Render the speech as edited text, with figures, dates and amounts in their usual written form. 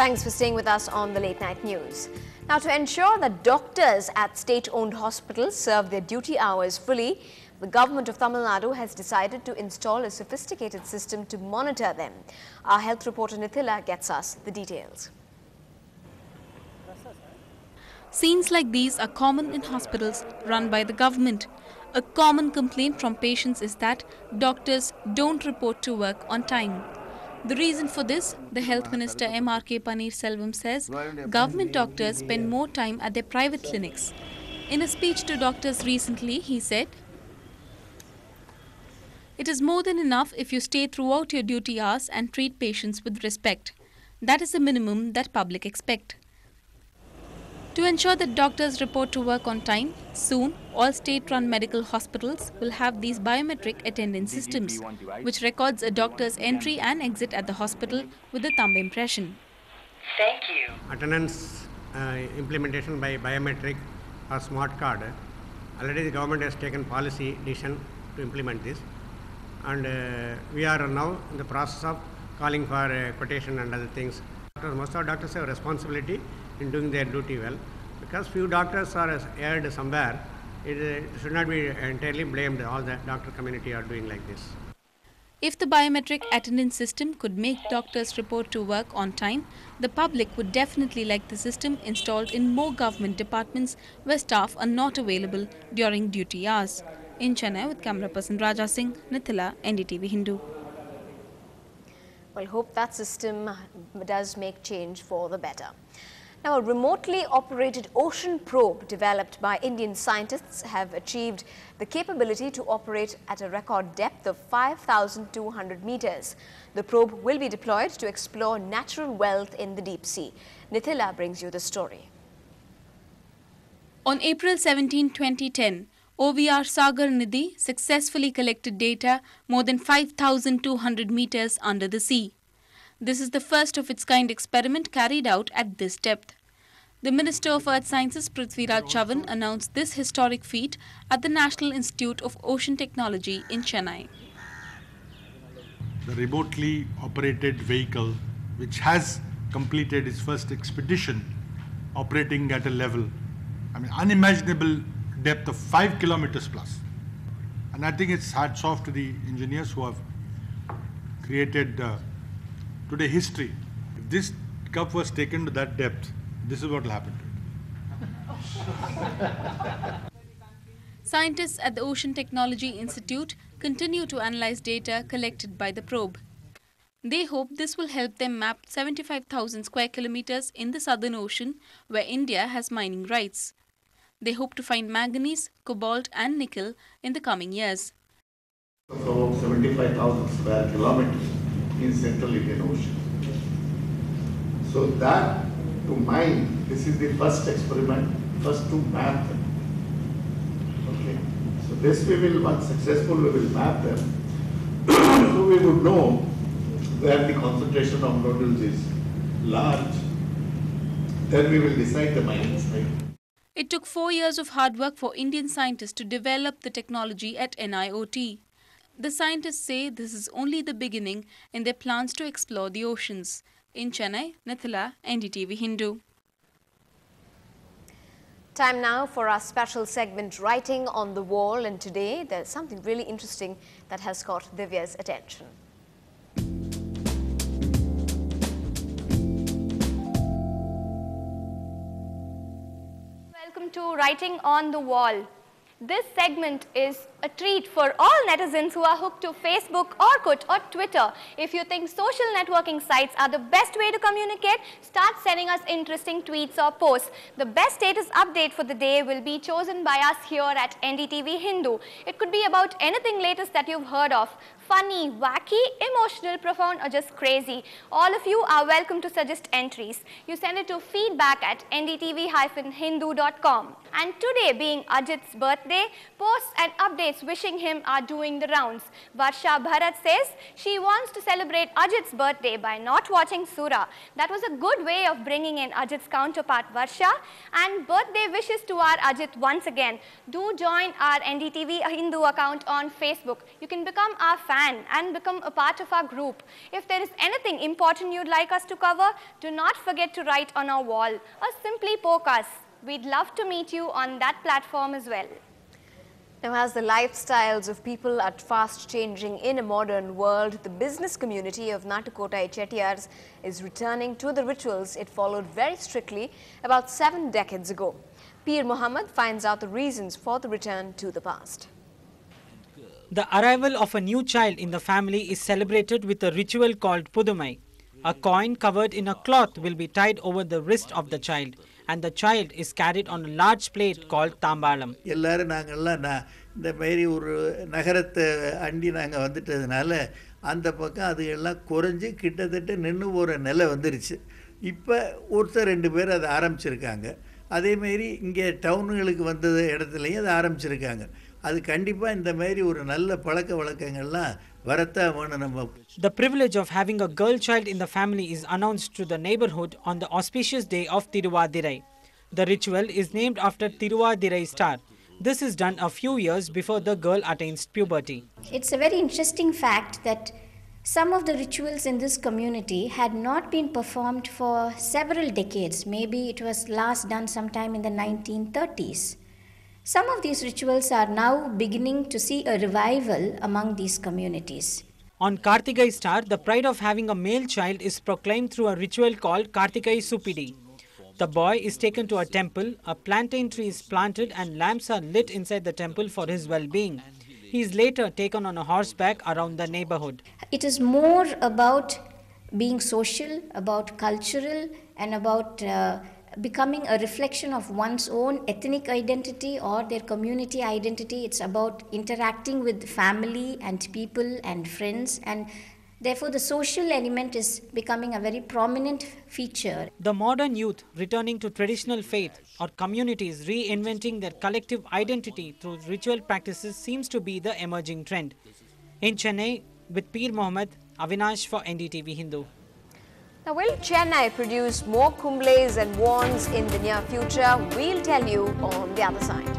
Thanks for staying with us on the Late Night News. Now, to ensure that doctors at state-owned hospitals serve their duty hours fully, the government of Tamil Nadu has decided to install a sophisticated system to monitor them. Our health reporter Nithila gets us the details. Scenes like these are common in hospitals run by the government. A common complaint from patients is that doctors don't report to work on time. The reason for this, the Health Minister M.R.K. Paneerselvam says, government doctors spend more time at their private clinics. In a speech to doctors recently, he said, "It is more than enough if you stay throughout your duty hours and treat patients with respect. That is the minimum that public expect." To ensure that doctors report to work on time, soon all state-run medical hospitals will have these biometric attendance systems, which records a doctor's entry and exit at the hospital with a thumb impression. Thank you. Attendance implementation by biometric or smart card. Already the government has taken policy decision to implement this, and we are now in the process of calling for quotation and other things. Most of our doctors have responsibility in doing their duty well, because few doctors are erred somewhere. It should not be entirely blamed. All the doctor community are doing like this. If the biometric attendance system could make doctors report to work on time, the public would definitely like the system installed in more government departments where staff are not available during duty hours. In Chennai, with camera person Raja Singh, Nithila, Ndtv-Hindu. Well, hope that system does make change for the better. Now, a remotely operated ocean probe developed by Indian scientists have achieved the capability to operate at a record depth of 5,200 meters. The probe will be deployed to explore natural wealth in the deep sea. Nithila brings you the story. On April 17, 2010, OVR Sagar Nidhi successfully collected data more than 5,200 meters under the sea. This is the first of its kind experiment carried out at this depth. The Minister of Earth Sciences Prithviraj Chavan announced this historic feat at the National Institute of Ocean Technology in Chennai. The remotely operated vehicle, which has completed its first expedition, operating at a level, unimaginable depth of 5 kilometers plus. And I think it's hats off to the engineers who have created today history. If this cup was taken to that depth, this is what will happen to it. Scientists at the Ocean Technology Institute continue to analyze data collected by the probe. They hope this will help them map 75,000 square kilometers in the Southern Ocean, where India has mining rights. They hope to find manganese, cobalt and nickel in the coming years. About 75,000 square kilometers in Central Indian Ocean. So that to mine, this is the first experiment, first to map them. Okay. So this we will, once successful, we will map them. So we would know where the concentration of nodules is large. Then we will decide the mining site. It took 4 years of hard work for Indian scientists to develop the technology at NIOT. The scientists say this is only the beginning in their plans to explore the oceans. In Chennai, Nithila, Ndtv-Hindu. Time now for our special segment, Writing on the Wall. And today, there's something really interesting that has caught Divya's attention. Welcome to Writing on the Wall. This segment is a treat for all netizens who are hooked to Facebook, Orkut or Twitter. If you think social networking sites are the best way to communicate, start sending us interesting tweets or posts. The best status update for the day will be chosen by us here at Ndtv-Hindu. It could be about anything latest that you've heard of. Funny, wacky, emotional, profound or just crazy. All of you are welcome to suggest entries. You send it to feedback@ndtv-hindu.com. And today being Ajit's birthday, posts and updates housemates wishing him are doing the rounds. Varsha Bharat says she wants to celebrate Ajit's birthday by not watching Sura. That was a good way of bringing in Ajit's counterpart Varsha. And birthday wishes to our Ajit once again. Do join our Ndtv-Hindu account on Facebook. You can become our fan and become a part of our group. If there is anything important you'd like us to cover, do not forget to write on our wall or simply poke us. We'd love to meet you on that platform as well. Now, as the lifestyles of people are fast changing in a modern world, the business community of Natukottai Chettiars is returning to the rituals it followed very strictly about 7 decades ago. Peer Muhammad finds out the reasons for the return to the past. The arrival of a new child in the family is celebrated with a ritual called Pudumai. A coin covered in a cloth will be tied over the wrist of the child, and the child is carried on a large plate called Tambalam. எல்லாரும் நாங்கள்லாம் இந்த மாதிரி ஒரு நகரத்தை அண்டி நாங்கள் வந்துட்டதுனால அந்த பக்கம் அது எல்லாம் குறைஞ்சி கிட்டத்தட்ட நின்று போகிற நிலை வந்துருச்சு. இப்போ ஒருத்தர் 2 பேர் அதை ஆரம்பிச்சிருக்காங்க. அதேமாரி இங்கே டவுனுகளுக்கு வந்தது இடத்துலையும் அதை ஆரம்பிச்சிருக்காங்க. அது கண்டிப்பாக இந்த மாதிரி ஒரு நல்ல பழக்க வழக்கங்கள்லாம் வரத்தான் வேணும். நம்ம The privilege of having a girl child in the family is announced to the neighborhood on the auspicious day of Tiruvadirai. The ritual is named after Tiruvadirai star. This is done a few years before the girl attains puberty. It's a very interesting fact that some of the rituals in this community had not been performed for several decades. Maybe it was last done sometime in the 1930s. Some of these rituals are now beginning to see a revival among these communities. On Kartigai star, the pride of having a male child is proclaimed through a ritual called Kartigai Supidi. The boy is taken to a temple, a plantain tree is planted and lamps are lit inside the temple for his well-being. He is later taken on a horseback around the neighborhood. It is more about being social, about cultural, and about becoming a reflection of one's own ethnic identity or their community identity. It's about interacting with family and people and friends, and therefore the social element is becoming a very prominent feature. The modern youth returning to traditional faith or communities reinventing their collective identity through ritual practices seems to be the emerging trend. In Chennai, with Peer Mohammed, Avinash for NDTV Hindu. Now, will Chennai produce more Kumbhles and wands in the near future? We'll tell you on the other side.